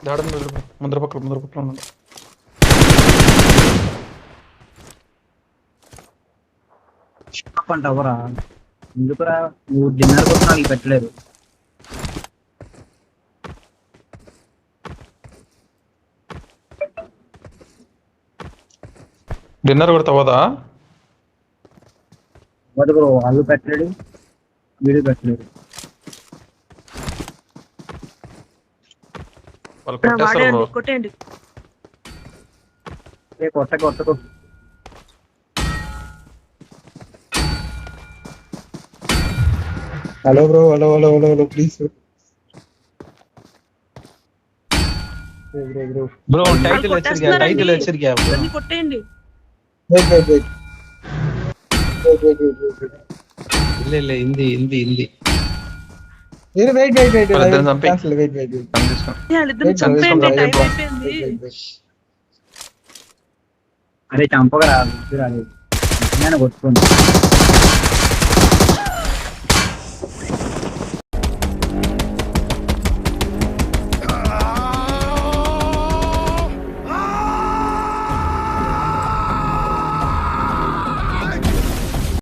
దాడని వెళ్ళిపో ముందర పక్కన ఉన్నాడు. షాప్ అంట ఎవరా ఎందుకురా నువ్వు డిన్నర్ కోసం నాకు పెట్టలేదు. డిన్నర్ కూడా తవ్వదా? మొదటి బ్రో వాళ్ళు పెట్టలేడు వీడు పెట్టలేడు. వాళ్ళు కొట్టేస్తారు బ్రో. కొట్టేయండి. ఏ కొట్టకు hello bro, hello please bro. Bro title హెచ్చరిక బ్రో. ఇవన్నీ కొట్టేయండి. వెయిట్. ಇಲ್ಲ ಹಿಂದಿ వెయిట్ ఇద్దరిని చంపేయ్. క్యాన్సిల్. వెయిట్ వాళ్ళిద్దరిని చంపేయండి. టైం అయిపోయింది. అరే చంపగా రాదు రాలేదు నేను కొట్టుకోండి.